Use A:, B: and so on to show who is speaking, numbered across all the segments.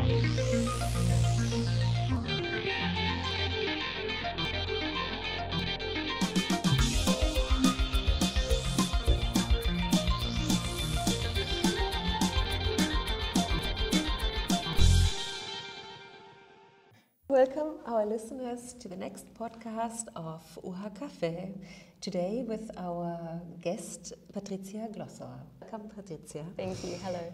A: Welcome our listeners to the next podcast of UHKaFFÉ. Today with our guest Patricie Glosová. Welcome, Patricie.
B: Thank you. Hello.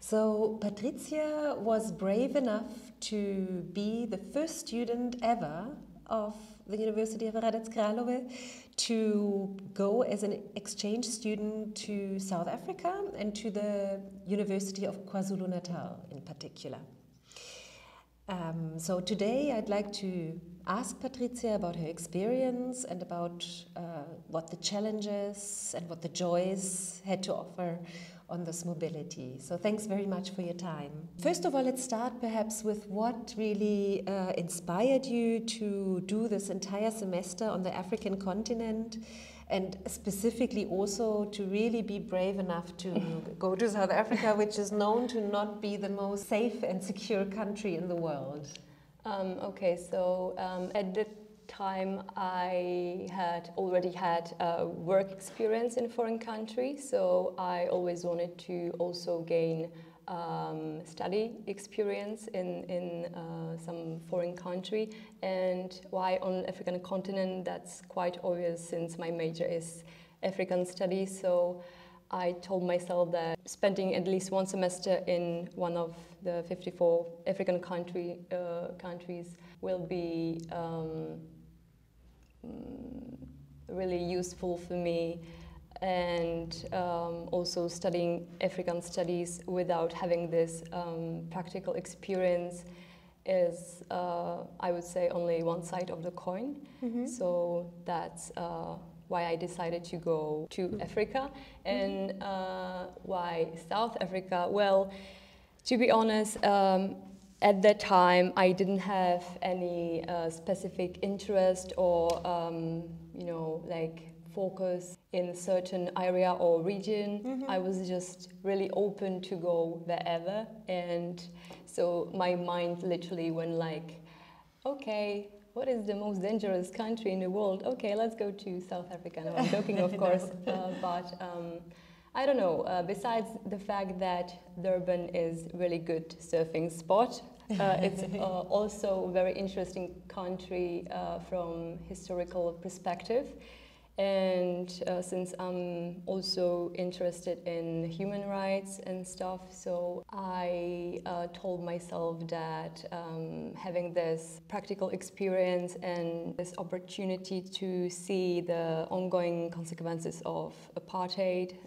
A: So Patricie was brave enough to be the first student ever of the University of Hradec Králové to go as an exchange student to South Africa and to the University of KwaZulu-Natal in particular. So today I'd like to ask Patricie about her experience and about what the challenges and what the joys had to offer on this mobility. So thanks very much for your time. First of all, let's start perhaps with what really inspired you to do this entire semester on the African continent, and specifically also to really be brave enough to go to South Africa, which is known to not be the most safe and secure country in the world.
B: Okay, so at the time I had already had work experience in foreign country, so I always wanted to also gain study experience in some foreign country. And why on African continent? That's quite obvious since my major is African studies. So I told myself that spending at least one semester in one of the 54 African countries will be really useful for me. And also studying African studies without having this practical experience is, I would say, only one side of the coin. Mm-hmm. So that's why I decided to go to Africa. And why South Africa? Well, to be honest, at that time I didn't have any specific interest or, focus in a certain area or region. Mm-hmm. I was just really open to go wherever, and so my mind literally went like, okay, what is the most dangerous country in the world? Okay, let's go to South Africa. No, I'm joking, of course, but I don't know, besides the fact that Durban is really good surfing spot, it's also a very interesting country from historical perspective. And since I'm also interested in human rights and stuff, so I told myself that having this practical experience and this opportunity to see the ongoing consequences of apartheid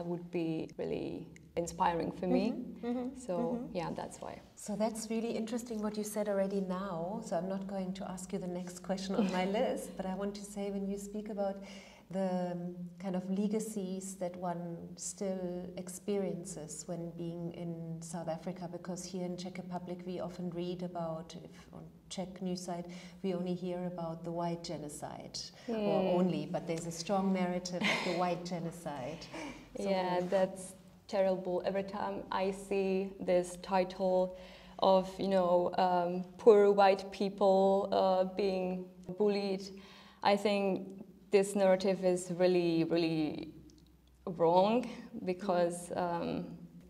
B: would be really inspiring for me. Mm-hmm, mm-hmm, so mm-hmm. Yeah, that's why.
A: So that's really interesting what you said already now. So I'm not going to ask you the next question on my list, but I want to say, when you speak about the kind of legacies that one still experiences when being in South Africa, because here in Czech Republic we often read about, if on Czech news site, we only hear about the white genocide, or only, but there's a strong narrative of the white genocide. So
B: yeah, that's terrible. Every time I see this title of, poor white people being bullied, I think this narrative is really, really wrong, because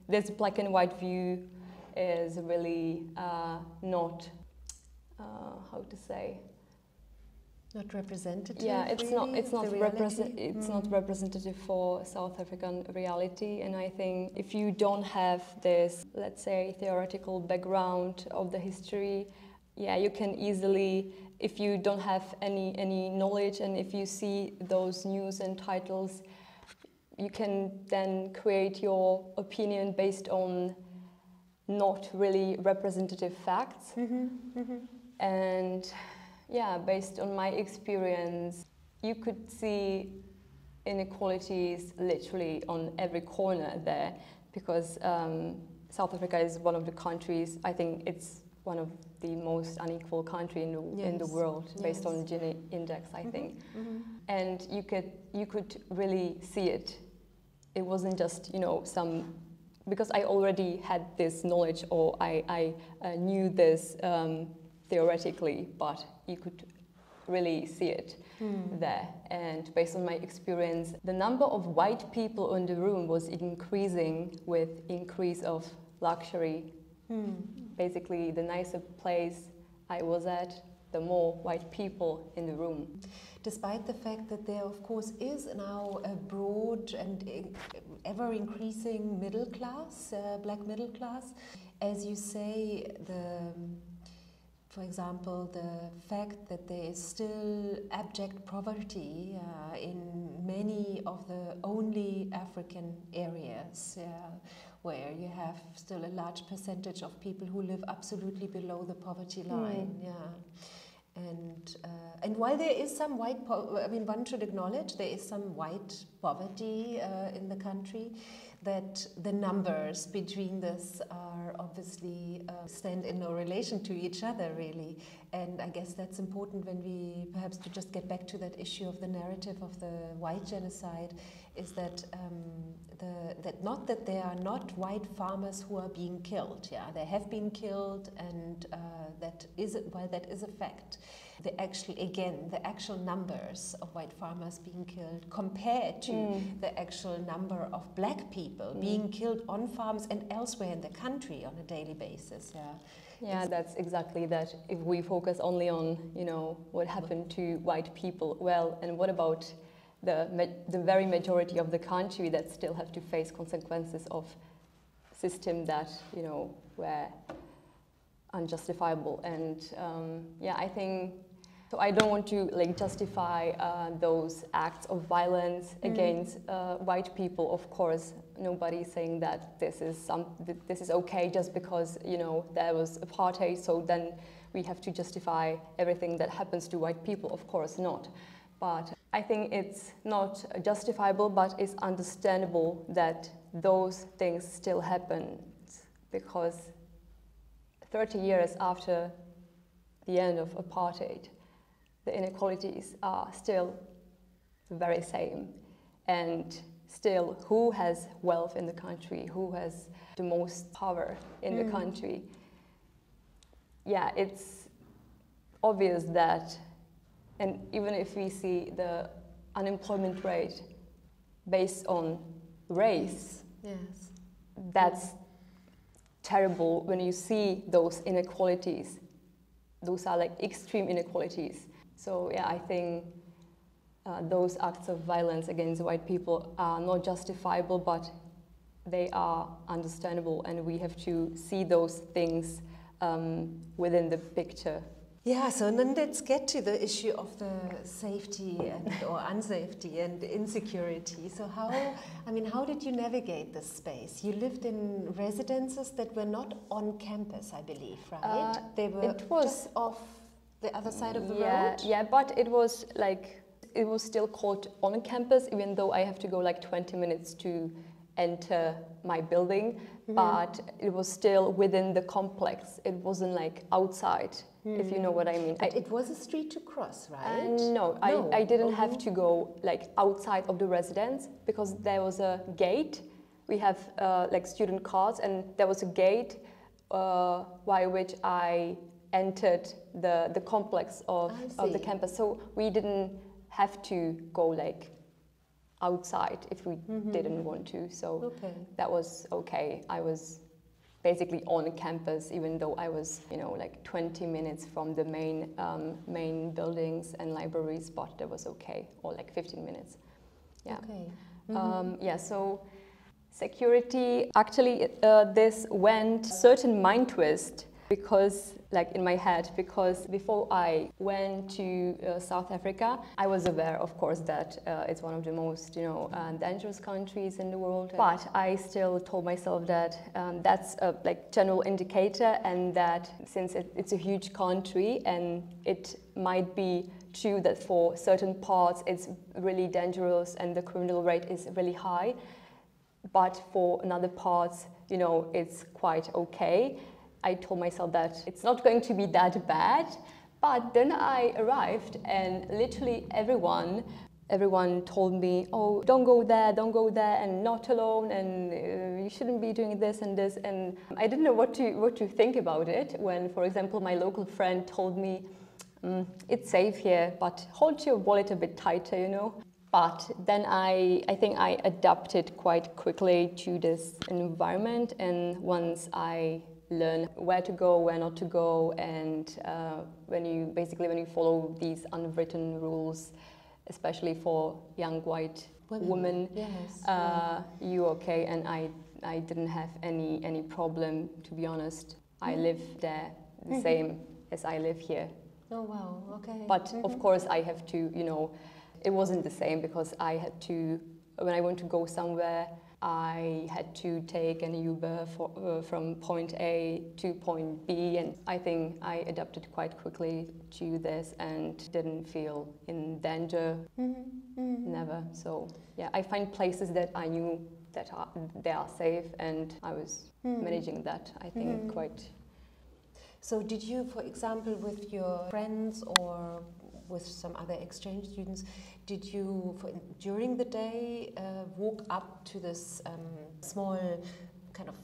B: this black and white view is really not, how to say?
A: Not representative.
B: Yeah, it's
A: really,
B: not representative for South African reality. And I think if you don't have this, let's say, theoretical background of the history, yeah, you can easily, if you don't have any knowledge, and if you see those news and titles, you can then create your opinion based on not really representative facts. Mm-hmm, mm-hmm. And yeah, based on my experience, you could see inequalities literally on every corner there, because South Africa is one of the countries, I think it's one of the most unequal country in the world, based on Gini index, I think. Mm-hmm. And you could really see it. It wasn't just, some because I already had this knowledge, or I knew this theoretically, but you could really see it there. And based on my experience, the number of white people in the room was increasing with increase of luxury. Basically, the nicer place I was at, the more white people in the room.
A: Despite the fact that there, of course, is now a broad and ever-increasing middle class, black middle class, as you say, for example, the fact that there is still abject poverty in many of the only African areas, where you have still a large percentage of people who live absolutely below the poverty line. And while there is some white, one should acknowledge there is some white poverty in the country, that the numbers between this are obviously stand in no relation to each other, really. And I guess that's important when we, perhaps to just get back to that issue of the narrative of the white genocide, is that that not that there are not white farmers who are being killed. Yeah, they have been killed, and while that is a fact, the actual numbers of white farmers being killed compared to the actual number of black people being killed on farms and elsewhere in the country on a daily basis.
B: Yeah, that's exactly that. If we focus only on, what happened to white people, well, and what about the very majority of the country that still have to face consequences of system that, were unjustifiable. And I think, so I don't want to justify those acts of violence against white people. Of course, nobody is saying that this is okay just because there was apartheid, so then we have to justify everything that happens to white people. Of course not. But I think it's not justifiable, but it's understandable that those things still happen, because 30 years after the end of apartheid, the inequalities are still the very same. And still, who has wealth in the country? Who has the most power in the country? Yeah, it's obvious that, and even if we see the unemployment rate based on race, that's terrible when you see those inequalities. Those are extreme inequalities. So yeah, I think those acts of violence against white people are not justifiable, but they are understandable, and we have to see those things within the picture.
A: Yeah, so then let's get to the issue of the safety or unsafety and insecurity. So how did you navigate this space? You lived in residences that were not on campus, I believe, right? They were just off the other side of the road?
B: Yeah, but it was still called on campus, even though I have to go 20 minutes to enter my building, but it was still within the complex. It wasn't outside, if you know what I mean.
A: But it was a street to cross, right?
B: No, I didn't have to go outside of the residence, because there was a gate. We have student cards, and there was a gate by which I entered the complex of the campus. So we didn't have to go outside if we didn't want to. So that was okay. I was basically on campus, even though I was 20 minutes from the main buildings and libraries, but that was okay, or 15 minutes. Yeah. Okay. So security, actually this went certain mind twist, because in my head, because before I went to South Africa, I was aware, of course, that it's one of the most dangerous countries in the world, but I still told myself that that's a general indicator, and that since it's a huge country, and it might be true that for certain parts it's really dangerous and the criminal rate is really high, but for another parts it's quite okay. I told myself that it's not going to be that bad, but then I arrived and literally everyone everyone told me, oh, don't go there, and not alone, and you shouldn't be doing this and this. And I didn't know what to think about it when, for example, my local friend told me, it's safe here, but hold your wallet a bit tighter, you know. But then I think I adapted quite quickly to this environment, and once I learn where to go, where not to go, and when you follow these unwritten rules, especially for young white women, yes, you're okay. And I didn't have any problem, to be honest. I live there the same as I live here.
A: Oh wow, okay.
B: But of course I have to, you know, it wasn't the same because I had to, when I want to go somewhere, I had to take an Uber from point A to point B, and I think I adapted quite quickly to this and didn't feel in danger, never. So yeah, I find places that I knew that they are safe, and I was managing that, I think, quite.
A: So did you, for example, with your friends or with some other exchange students, did you, during the day, walk up to this small kind of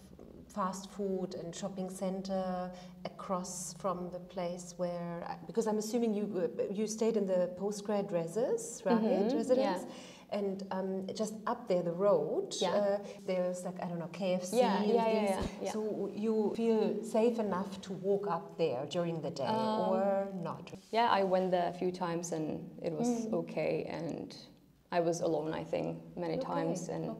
A: fast food and shopping center across from the place where, because I'm assuming you stayed in the postgrad residence, right? Residence?
B: Yeah.
A: And just up there, the road, there's like, I don't know, KFC.
B: Yeah.
A: So you feel safe enough to walk up there during the day or not?
B: Yeah, I went there a few times and it was okay. And I was alone, I think, many times. And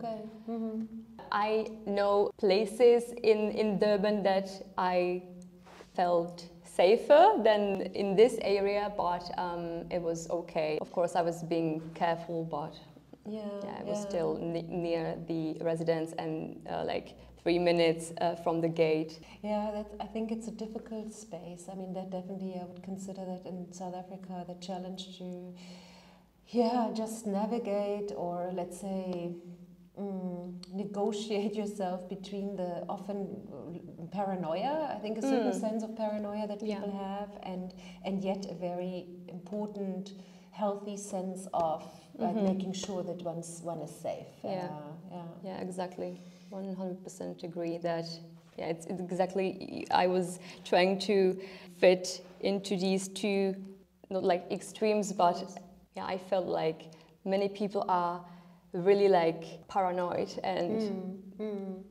B: I know places in Durban that I felt safer than in this area, but it was okay. Of course, I was being careful, but I was still near the residence and like 3 minutes from the gate.
A: Yeah, I think it's a difficult space. I mean, that definitely I would consider that in South Africa, the challenge to, just navigate or let's say negotiate yourself between the often paranoia, I think a certain sense of paranoia that people have, and yet a very important, healthy sense of making sure that one is safe.
B: Yeah, exactly. 100% agree that. Yeah, it's exactly. I was trying to fit into these two, not like extremes, but I felt like many people are really like paranoid, and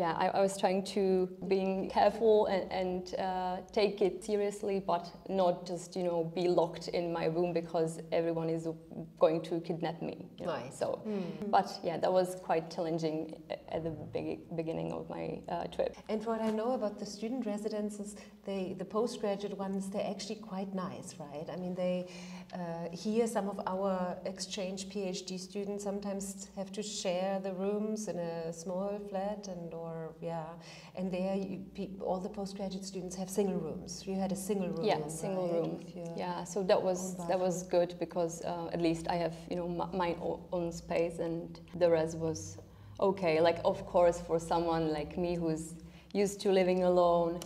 B: I was trying to being careful and take it seriously, but not just be locked in my room because everyone is going to kidnap me.
A: Right.
B: So, but that was quite challenging at the beginning of my trip.
A: And what I know about the student residences, the postgraduate ones, they're actually quite nice, right? I mean, they here some of our exchange PhD students sometimes have to share the rooms in a small flat, and there all the postgraduate students have single rooms. You had a single room.
B: Yeah, single room. Yeah, so that was good because at least I have my own space, and the rest was okay. Like, of course, for someone like me who's used to living alone,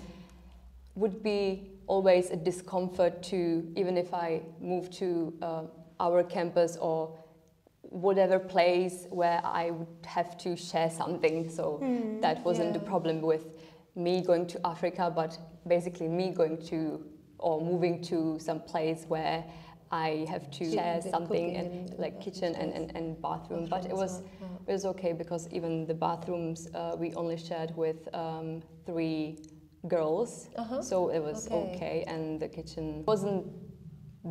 B: would be always a discomfort to, even if I move to our campus or whatever place where I would have to share something. So that wasn't the problem with me going to Africa, but basically me going to or moving to some place where I have to share something, and like kitchen and bathroom. But it was okay because even the bathrooms we only shared with 3 girls, so it was okay, and the kitchen wasn't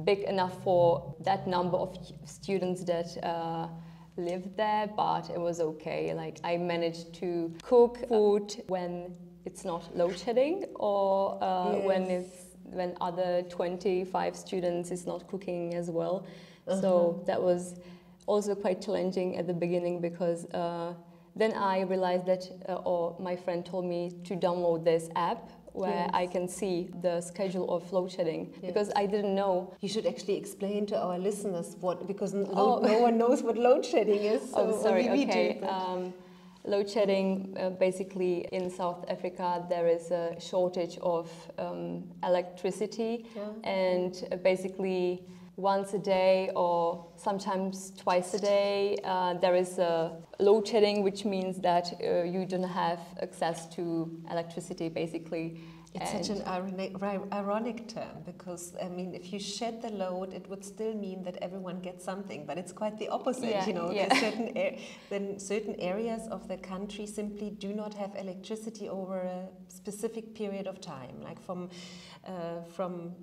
B: big enough for that number of students that lived there, but it was okay. Like, I managed to cook food when it's not load shedding, or when other 25 students is not cooking as well. So that was also quite challenging at the beginning because then I realized that, or my friend told me to download this app where I can see the schedule of load shedding, because I didn't know.
A: You should actually explain to our listeners because no one knows what load shedding is. So
B: okay. Load shedding, basically in South Africa there is a shortage of electricity, and basically once a day or sometimes twice a day. There is a load shedding, which means that you don't have access to electricity, basically.
A: It's such an ironic term, because, I mean, if you shed the load, it would still mean that everyone gets something, but it's quite the opposite,
B: yeah,
A: you know.
B: Yeah.
A: Then certain areas of the country simply do not have electricity over a specific period of time, like from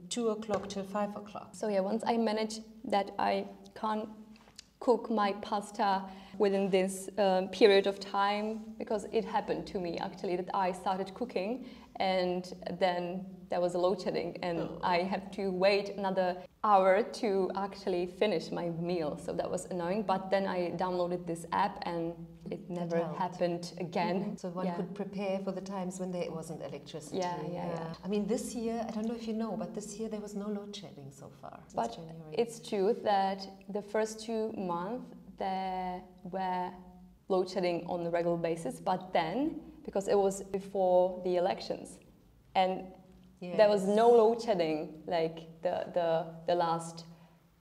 A: 2 o'clock till 5 o'clock.
B: So yeah, once I manage that I can't cook my pasta within this period of time, because it happened to me actually that I started cooking and then there was a load shedding and I had to wait another hour to actually finish my meal. So that was annoying, but then I downloaded this app and it never happened again.
A: Mm-hmm. So one could prepare for the times when there wasn't electricity.
B: Yeah.
A: I mean, this year, I don't know if you know, but this year there was no load shedding so far.
B: But
A: January.
B: It's true that the first 2 months there were load shedding on a regular basis, but then, because it was before the elections, and there was no load shedding like the last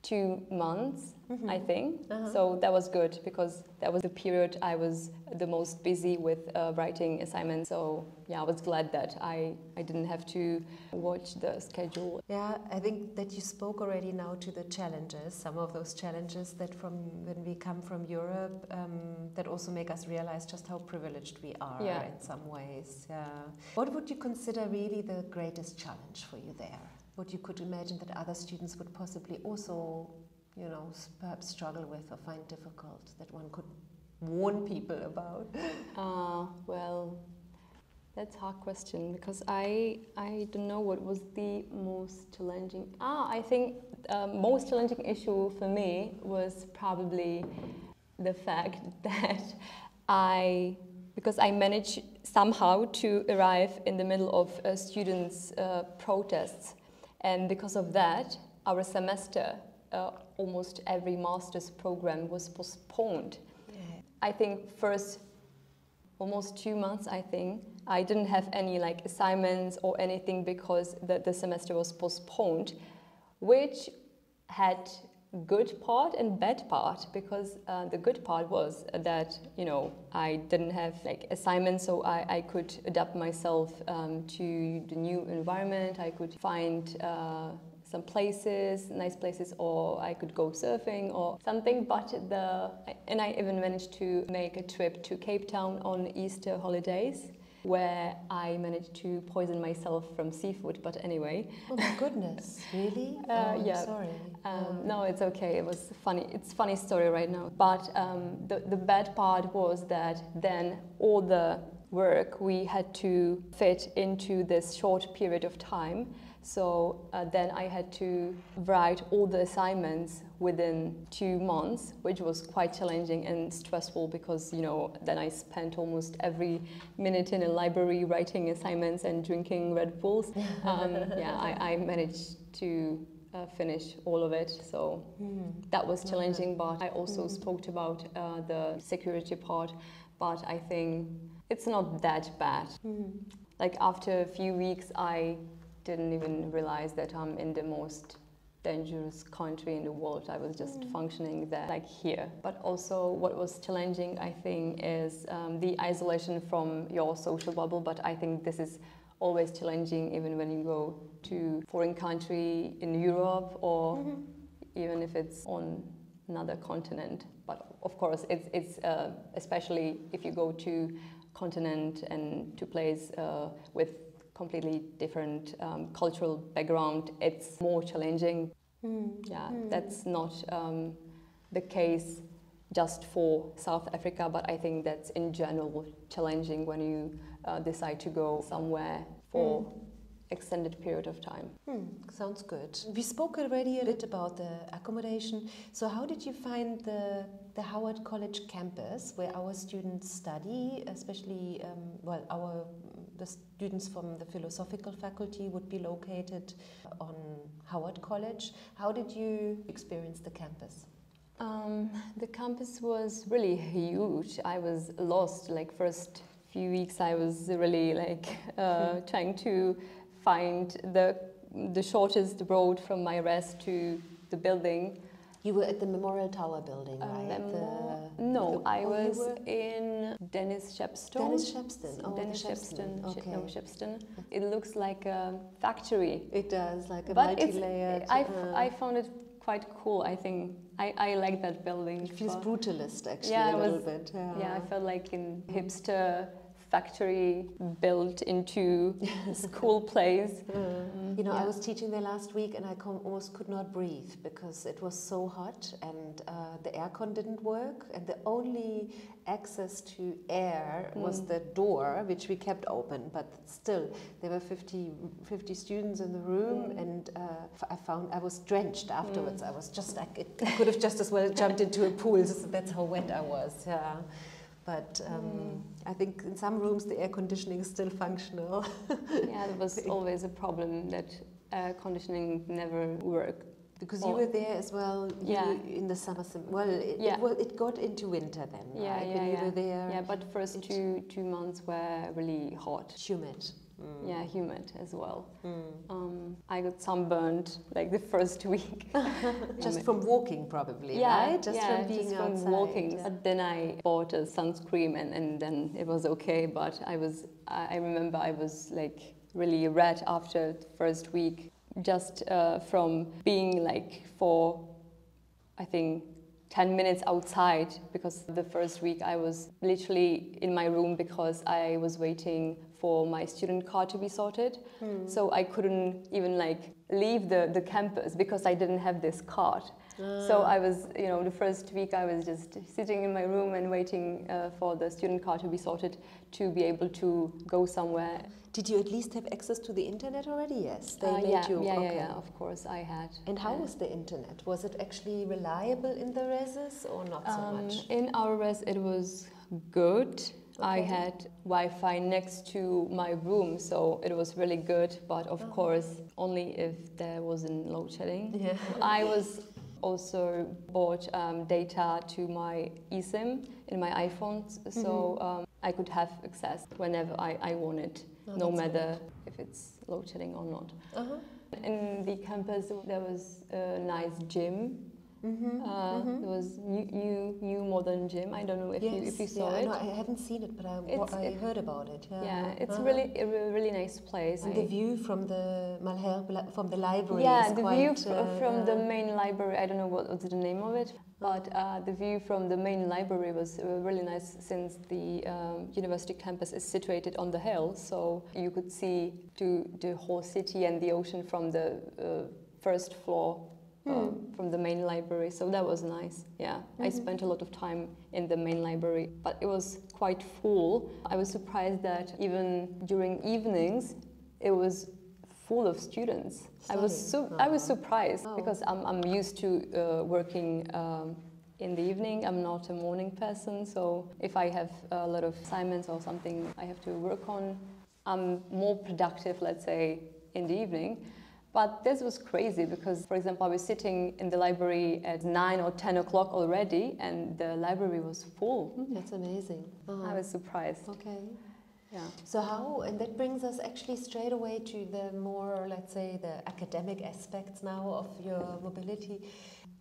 B: 2 months, I think. So that was good, because that was the period I was the most busy with writing assignments. So yeah, I was glad that I didn't have to watch the schedule.
A: Yeah, I think that you spoke already now to the challenges, some of those challenges that from when we come from Europe, that also make us realize just how privileged we are in some ways. Yeah. What would you consider really the greatest challenge for you there? What you could imagine that other students would possibly also, you know, perhaps struggle with or find difficult, that one could warn people about?
B: Well, that's a hard question, because I don't know what was the most challenging. I think most challenging issue for me was probably the fact that because I managed somehow to arrive in the middle of students' protests. And because of that, our semester, almost every master's program was postponed. Yeah. I think first almost 2 months, I think, I didn't have any like assignments or anything because the semester was postponed, which had good part and bad part, because the good part was that, you know, I didn't have like assignments, so I could adapt myself to the new environment. I could find some places, nice places, or I could go surfing or something. And I even managed to make a trip to Cape Town on Easter holidays, where I managed to poison myself from seafood, but anyway.
A: Oh my goodness, really?
B: Yeah.
A: Sorry.
B: No, it's okay, it was funny. It's a funny story right now. But the bad part was that then all the work we had to fit into this short period of time. So then I had to write all the assignments within 2 months, which was quite challenging and stressful, because, you know, then I spent almost every minute in a library writing assignments and drinking Red Bulls. I managed to finish all of it, so that was challenging. But I also spoke about the security part, but I think it's not that bad. Like after a few weeks, I didn't even realize that I'm in the most dangerous country in the world. I was just functioning there, like here. But also what was challenging, I think, is the isolation from your social bubble. But I think this is always challenging, even when you go to foreign country in Europe, or even if it's on another continent. But of course, it's especially if you go to continent and to place with completely different cultural background, it's more challenging. That's not the case just for South Africa, but I think that's in general challenging when you decide to go somewhere for extended period of time.
A: Sounds good. We spoke already a bit about the accommodation. So how did you find the Howard College campus where our students study, especially, the students from the Philosophical Faculty would be located on Howard College. How did you experience the campus?
B: The campus was really huge. I was lost, like first few weeks I was really like trying to find the shortest road from my rest to the building.
A: You were at the Memorial Tower building, right?
B: No, I was in Dennis Shepstone.
A: Dennis Shepstone. Oh,
B: Dennis Shepstone.
A: Okay.
B: No, Shepstone. It looks like a factory.
A: It does, like a
B: but
A: multi-layered.
B: I found it quite cool. I think I like that building.
A: It feels brutalist, actually,
B: yeah,
A: a little bit.
B: Yeah, I felt like in hipster factory built into a school place.
A: You know, I was teaching there last week and I almost could not breathe because it was so hot and the aircon didn't work, and the only access to air was the door, which we kept open, but still there were 50 students in the room, and I was drenched afterwards. I was just like, I could have just as well jumped into a pool. That's how wet I was. Yeah. But I think in some rooms the air conditioning is still functional.
B: Yeah, there was always a problem that air conditioning never worked.
A: Because you were there as well in the summer. It got into winter then, right? When you were there.
B: Yeah, but first two months were really hot.
A: Humid.
B: Yeah, humid as well. I got sunburned like the first week.
A: Just from walking, probably, right? Just from being outside.
B: From walking. Yeah. But then I bought a sunscreen and then it was okay. But I remember I was like really red after the first week, just from being like for, I think, 10 minutes outside, because the first week I was literally in my room because I was waiting for my student card to be sorted. So I couldn't even like leave the campus because I didn't have this card. So I was, you know, the first week I was just sitting in my room and waiting for the student card to be sorted to be able to go somewhere.
A: Did you at least have access to the internet already? Yes, they made you.
B: Yeah, of course I had.
A: And how was the internet? Was it actually reliable in the reses or not so much?
B: In our res it was good. I had Wi-Fi next to my room, so it was really good, but of course only if there wasn't load shedding. Yeah. I was also bought data to my eSIM in my iPhone, so I could have access whenever I wanted, no matter if it's load shedding or not. In the campus there was a nice gym. There was new modern gym. I don't know if you saw it.
A: No, I haven't seen it, but I heard about it.
B: Yeah, it's really a really nice place.
A: And the view from the from the library.
B: Yeah,
A: is
B: the
A: quite,
B: view from the main library. I don't know what's the name of it, but the view from the main library was really nice, since the university campus is situated on the hill, so you could see to the whole city and the ocean from the first floor. From the main library, so that was nice. Yeah, I spent a lot of time in the main library, but it was quite full. I was surprised that even during evenings it was full of students. I was surprised because I'm used to working in the evening. I'm not a morning person, so if I have a lot of assignments or something I have to work on, I'm more productive, let's say, in the evening. But this was crazy because, for example, I was sitting in the library at 9 or 10 o'clock already, and the library was full.
A: That's amazing.
B: I was surprised.
A: Okay.
B: Yeah.
A: So and that brings us actually straight away to the more, let's say, the academic aspects now of your mobility.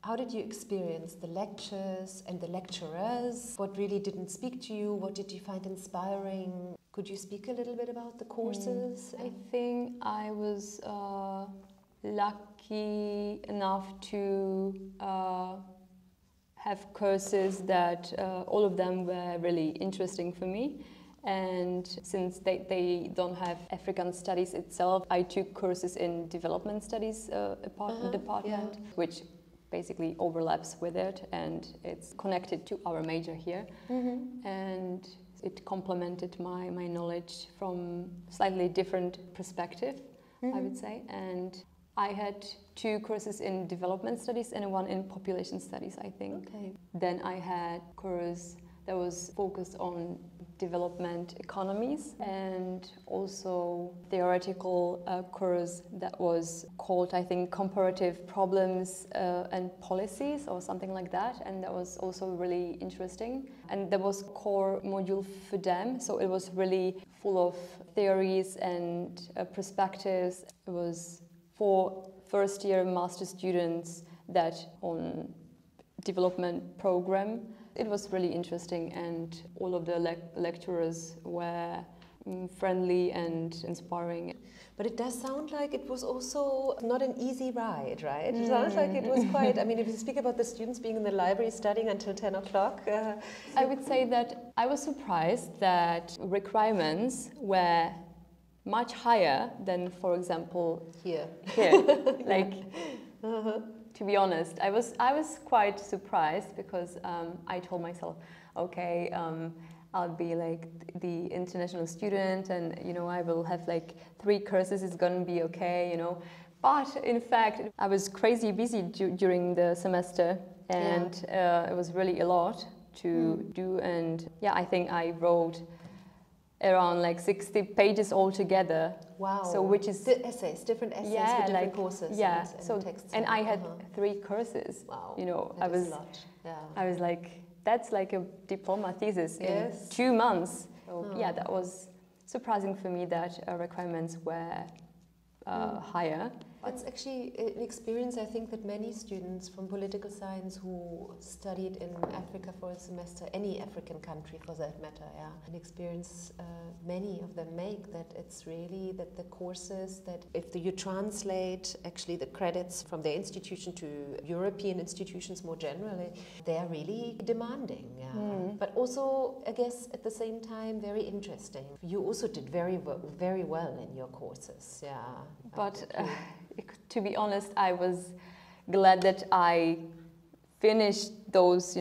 A: How did you experience the lectures and the lecturers? What really didn't speak to you? What did you find inspiring? Could you speak a little bit about the courses?
B: I think I was lucky enough to have courses that all of them were really interesting for me. And since they don't have African studies itself, I took courses in development studies department, which basically overlaps with it, and it's connected to our major here. And it complemented my knowledge from slightly different perspective, I would say. And I had 2 courses in development studies and 1 in population studies, I think.
A: Okay.
B: Then I had a course that was focused on development economies, and also theoretical course that was called, I think, comparative problems and policies or something like that, and that was also really interesting. And there was a core module for them, so it was really full of theories and perspectives. It was for first-year master students that on development program. It was really interesting, and all of the lecturers were friendly and inspiring.
A: But it does sound like it was also not an easy ride, right? It sounds like it was quite, I mean, if you speak about the students being in the library studying until 10 o'clock.
B: I would say that I was surprised that requirements were much higher than, for example,
A: here.
B: Like, to be honest, I was quite surprised because I told myself, okay, I'll be like the international student, and I will have like 3 courses. It's gonna be okay, But in fact, I was crazy busy during the semester, and it was really a lot to do. And yeah, I think I wrote around like 60 pages altogether.
A: Wow!
B: So which is
A: essays, different essays for different courses.
B: Yeah.
A: And texts.
B: And I had 3 courses.
A: Wow!
B: I was
A: a lot. Yeah.
B: I was like, that's like a diploma thesis in 2 months. So yeah, that was surprising for me that requirements were higher.
A: It's actually an experience, I think, that many students from political science who studied in Africa for a semester, any African country for that matter, an experience many of them make, that it's really that the courses that if you translate actually the credits from their institution to European institutions more generally, they are really demanding. But also, I guess, at the same time, very interesting. You also did very well in your courses.
B: But to be honest, I was glad that I finished those,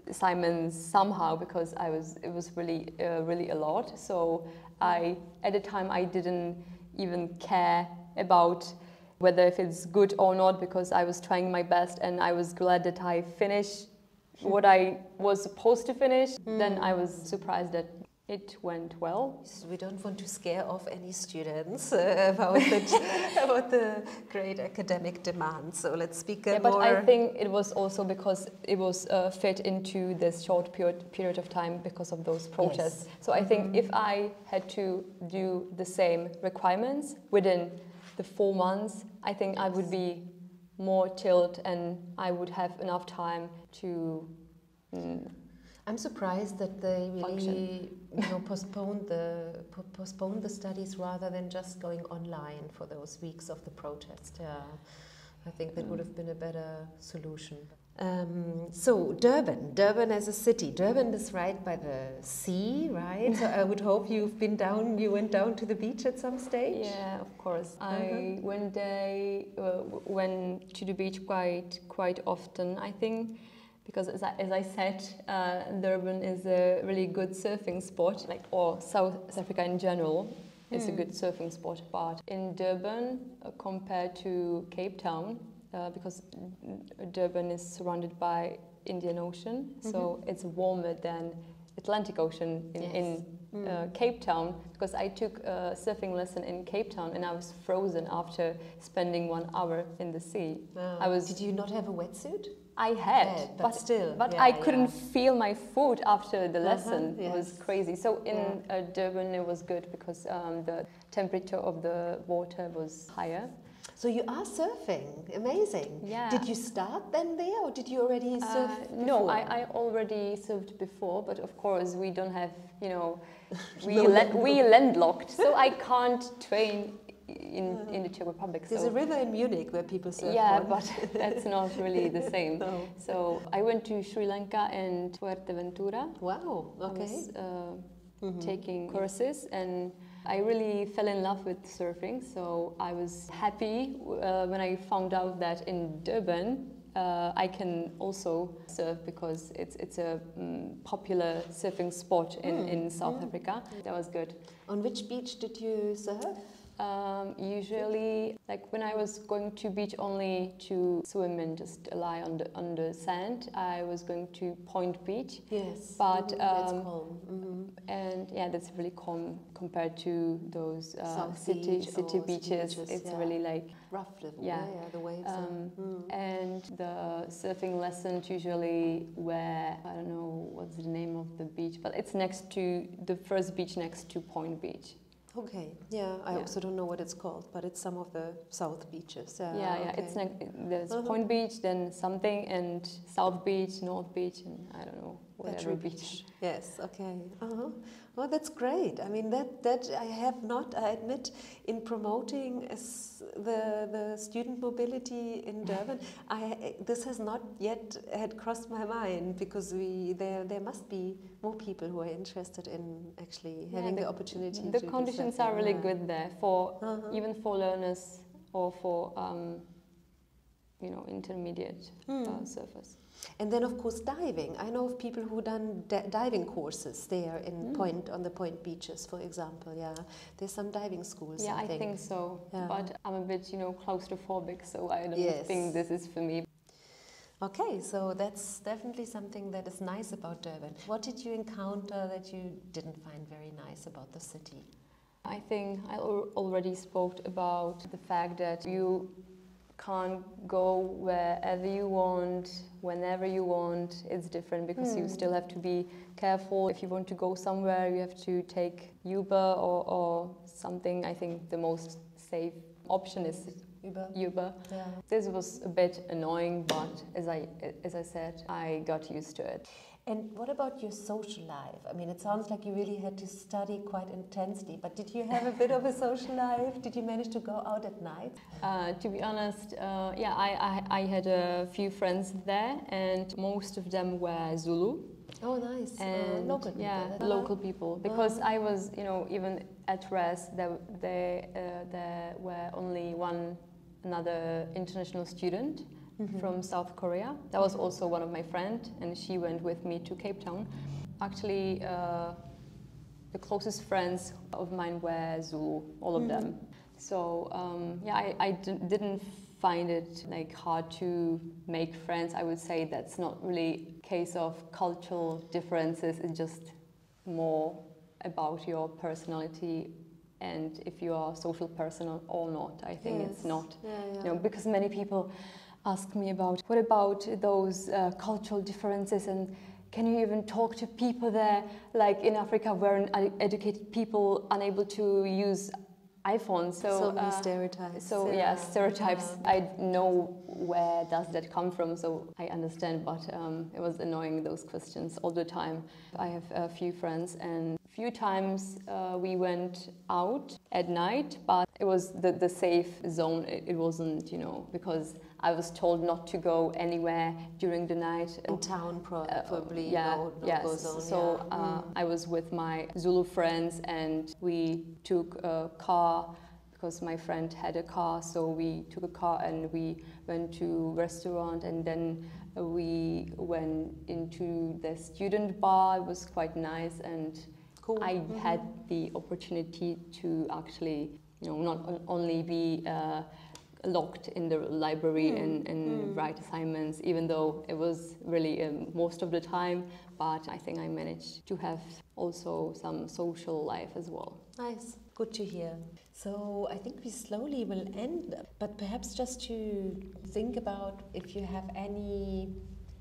B: assignments somehow, because it was really a lot. So at the time I didn't even care about whether if it's good or not, because I was trying my best, and I was glad that I finished what I was supposed to finish. Then I was surprised that it went well.
A: We don't want to scare off any students about the great academic demands. So let's speak more.
B: But I think it was also because it was fit into this short period of time because of those protests. Yes. So I think if I had to do the same requirements within the 4 months, I think I would be more chilled and I would have enough time to
A: I'm surprised that they really postponed the studies rather than just going online for those weeks of the protest. I think that would have been a better solution. So Durban as a city. Durban is right by the sea, right? So I would hope you went down to the beach at some stage?
B: Yeah, of course. I went to the beach quite often, I think. Because as I said, Durban is a really good surfing spot, or South Africa in general is a good surfing spot. But in Durban, compared to Cape Town, because Durban is surrounded by Indian Ocean, so it's warmer than Atlantic Ocean in Cape Town. Because I took a surfing lesson in Cape Town and I was frozen after spending 1 hour in the sea.
A: Did you not have a wetsuit?
B: I had,
A: but still.
B: But I couldn't feel my foot after the lesson. It was crazy. So in Durban it was good because the temperature of the water was higher.
A: So you are surfing, amazing.
B: Yeah.
A: Did you start then there, or did you already surf before?
B: No, I already surfed before, but of course we don't have, we landlocked, so I can't train in the Czech Republic.
A: There's a river in Munich where people surf.
B: Yeah, but that's not really the same. No. So I went to Sri Lanka and Fuerteventura.
A: Wow, okay.
B: I was taking courses, and I really fell in love with surfing, so I was happy when I found out that in Durban I can also surf, because it's a popular surfing spot in South Africa. That was good.
A: On which beach did you surf?
B: Usually, when I was going to beach only to swim and just lie on the sand, I was going to Point Beach.
A: Yes,
B: but
A: that's calm.
B: And yeah, that's really calm compared to those city beaches. It's really
A: rough, the waves.
B: And the surfing lessons usually were, I don't know what's the name of the beach, but it's next to the first beach next to Point Beach.
A: Okay, yeah, I also don't know what it's called, but it's some of the south beaches.
B: Yeah,
A: okay.
B: It's like there's Point Beach, then something, and South Beach, North Beach, and I don't know, whatever beach.
A: Yes, okay. Well, that's great. I mean, that I have not, I admit, in promoting the student mobility in Durban, this has not yet had crossed my mind, because there must be more people who are interested in actually having the opportunity.
B: The conditions are really good there for even for learners or for intermediate surfers.
A: And then, of course, diving. I know of people who've done diving courses there in on the Point beaches, for example. Yeah, there's some diving schools.
B: Yeah, I think so.
A: Yeah.
B: But I'm a bit, claustrophobic, so I don't think this is for me.
A: Okay, so that's definitely something that is nice about Durban. What did you encounter that you didn't find very nice about the city?
B: I think I already spoke about the fact that you can't go wherever you want, whenever you want. It's different because you still have to be careful. If you want to go somewhere, you have to take Uber or something. I think the most safe option is Uber. Yeah. This was a bit annoying, but as I said, I got used to it.
A: And what about your social life? I mean, it sounds like you really had to study quite intensely, but did you have a bit of a social life? Did you manage to go out at night?
B: To be honest, I had a few friends there, and most of them were Zulu.
A: Oh, nice.
B: And
A: local people.
B: Yeah, local people. Because I was, even at rest, there were only another international student from South Korea. That was also one of my friends, and she went with me to Cape Town. Actually, the closest friends of mine were Zulu, all of them. So I didn't find it hard to make friends. I would say that's not really a case of cultural differences. It's just more about your personality and if you are a social person or not. I think it's not, because many people ask me about, what about those cultural differences, and can you even talk to people there, like in Africa where educated people unable to use iPhones.
A: So many stereotypes.
B: So stereotypes. I know where does that come from, so I understand, but it was annoying, those questions all the time. I have a few friends, and a few times we went out at night, but it was the safe zone. It wasn't, because I was told not to go anywhere during the night.
A: In town, probably.
B: Go zone. So I was with my Zulu friends, and we took a car because my friend had a car. So we took a car and we went to a restaurant, and then we went into the student bar. It was quite nice, and cool. I had the opportunity to actually, not only be locked in the library and write assignments, even though it was really most of the time, but I think I managed to have also some social life as well.
A: Nice, good to hear. So I think we slowly will end, but perhaps just to think about if you have any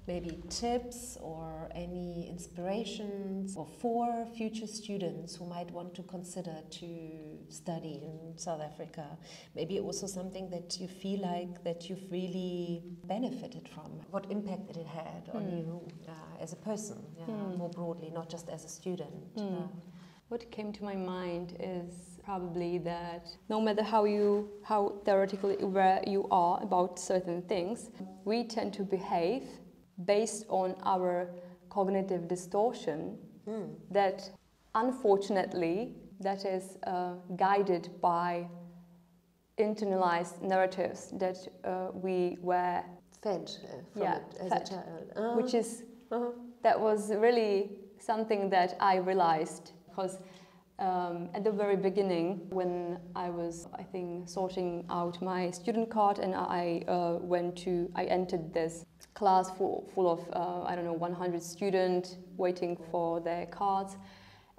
A: maybe tips or any inspirations for future students who might want to consider to study in South Africa. Maybe also something that you feel like that you've really benefited from. What impact did it had on you as a person, more broadly, not just as a student.
B: What came to my mind is probably that no matter how theoretically aware you are about certain things, we tend to behave based on our cognitive distortion that unfortunately that is guided by internalized narratives that we were
A: fed from it as a child.
B: Which is that was really something that I realized, because at the very beginning, when I was, I think, sorting out my student card, and I entered this class full of, 100 students waiting for their cards,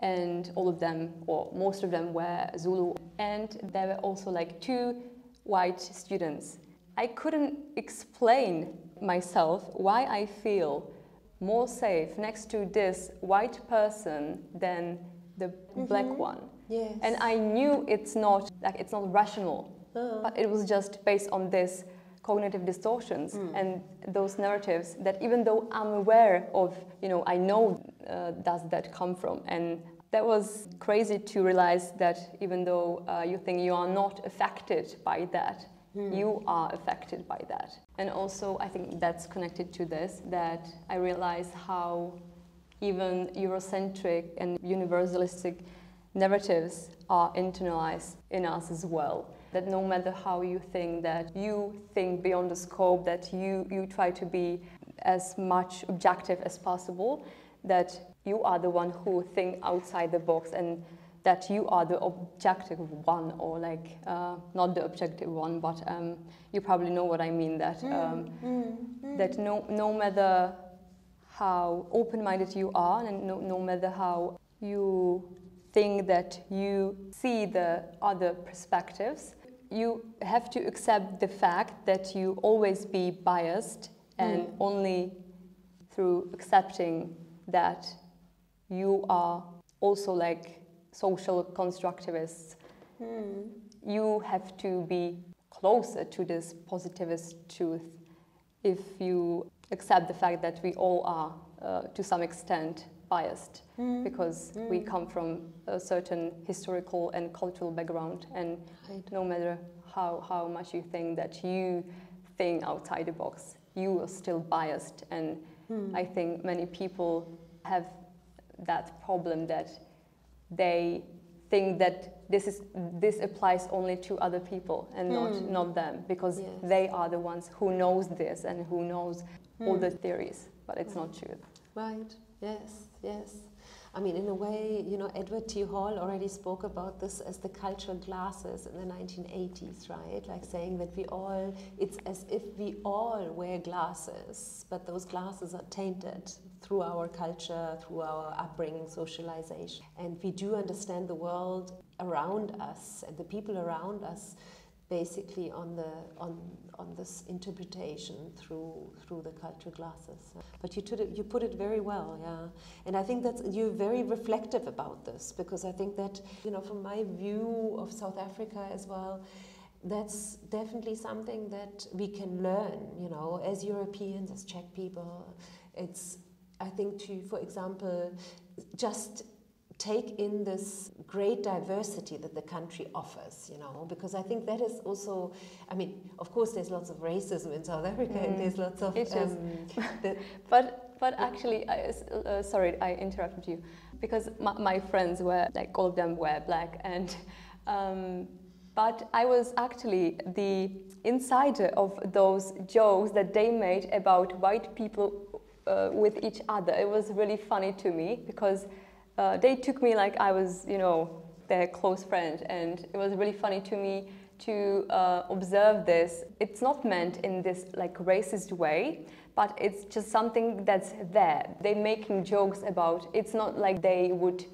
B: and all of them, or most of them, were Zulu, and there were also 2 white students. I couldn't explain myself why I feel more safe next to this white person than the black one.
A: Yes.
B: And I knew it's not rational, but it was just based on this cognitive distortions and those narratives that even though I'm aware of, I know does that come from. And that was crazy to realize that even though you think you are not affected by that, you are affected by that. And also I think that's connected to this, that I realized how even Eurocentric and universalistic narratives are internalized in us as well. That no matter how you think, that you think beyond the scope, that you try to be as much objective as possible, that you are the one who think outside the box and that you are the objective one, or not the objective one, but you probably know what I mean, that that no matter how open-minded you are and no matter how you think that you see the other perspectives, you have to accept the fact that you always be biased, and only through accepting that you are also social constructivists, you have to be closer to this positivist truth if you accept the fact that we all are to some extent biased because we come from a certain historical and cultural background, and no matter how much you think that you think outside the box, you are still biased. And I think many people have that problem, that they think that this applies only to other people and not them, because they are the ones who knows this and who knows all the theories, but it's not true.
A: Right, yes, yes. I mean, in a way, Edward T. Hall already spoke about this as the cultural glasses in the 1980s, right? Like saying that it's as if we all wear glasses, but those glasses are tainted through our culture, through our upbringing, socialization. And we do understand the world around us and the people around us basically on this interpretation through the cultural glasses. But you put it very well, yeah. And I think that you're very reflective about this, because I think that, from my view of South Africa as well, that's definitely something that we can learn, as Europeans, as Czech people. It's, I think, to, for example, just take in this great diversity that the country offers, because I think that is also, I mean, of course there's lots of racism in South Africa and there's lots of...
B: But actually, sorry, I interrupted you, because my friends were, all of them were black, and but I was actually the insider of those jokes that they made about white people with each other. It was really funny to me, because they took me like I was, their close friend, and it was really funny to me to observe this. It's not meant in this racist way, but it's just something that's there. They're making jokes about. It's not like they would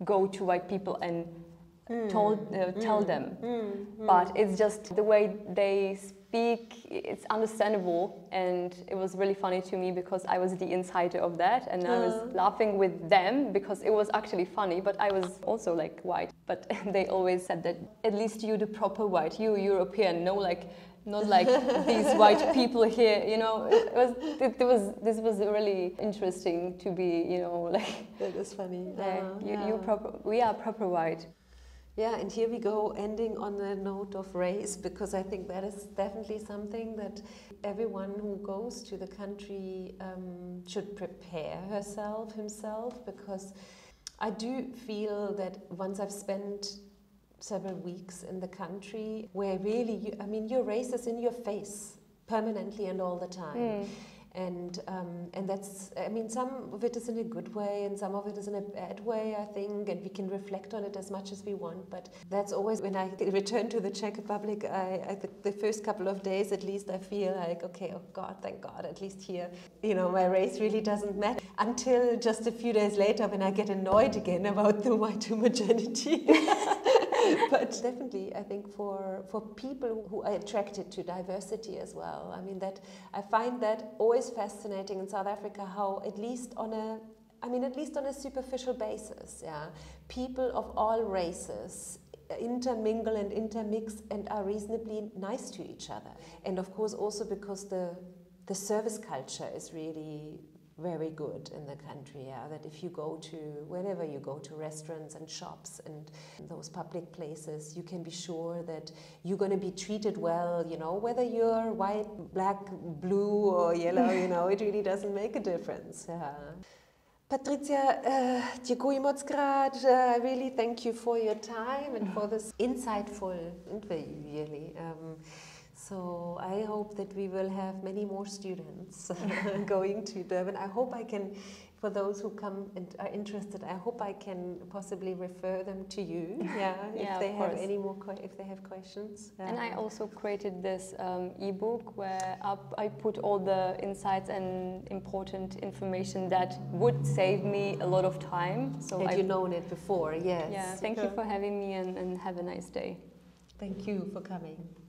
B: go to white people and tell them, but it's just the way they speak. It's understandable, and it was really funny to me because I was the insider of that, and I was laughing with them because it was actually funny, but I was also white. But they always said that at least you the proper white, you European, not like these white people here, This was really interesting to be,
A: That is funny.
B: We are proper white.
A: Yeah, and here we go, ending on the note of race, because I think that is definitely something that everyone who goes to the country should prepare himself, because I do feel that once I've spent several weeks in the country, where really, your race is in your face permanently and all the time. And that's, some of it is in a good way and some of it is in a bad way, I think, and we can reflect on it as much as we want. But that's always, when I return to the Czech Republic, I think the first couple of days at least, I feel like, okay, oh God, thank God, at least here, my race really doesn't matter. Until just a few days later, when I get annoyed again about the white homogeneity. But definitely, I think for people who are attracted to diversity as well, that I find that always fascinating in South Africa, how at least on a I mean, at least on a superficial basis, yeah, people of all races intermingle and intermix and are reasonably nice to each other. And of course also because the service culture is really very good in the country, yeah, that if you go to, whenever you go to restaurants and shops and those public places, you can be sure that you're going to be treated well, you know, whether you're white, black, blue or yellow, you know, it really doesn't make a difference. Yeah. Patricia, děkuji moc krát. I really thank you for your time and for this insightful interview, really. So I hope that we will have many more students going to Durban. I hope I can, for those who come and are interested, I hope I can possibly refer them to you. Yeah, if they have any more, if they have questions.
B: And I also created this ebook where I put all the insights and important information that would save me a lot of time. So
A: had you known it before? Yes.
B: Yeah. Thank you for having me, and have a nice day.
A: Thank you for coming.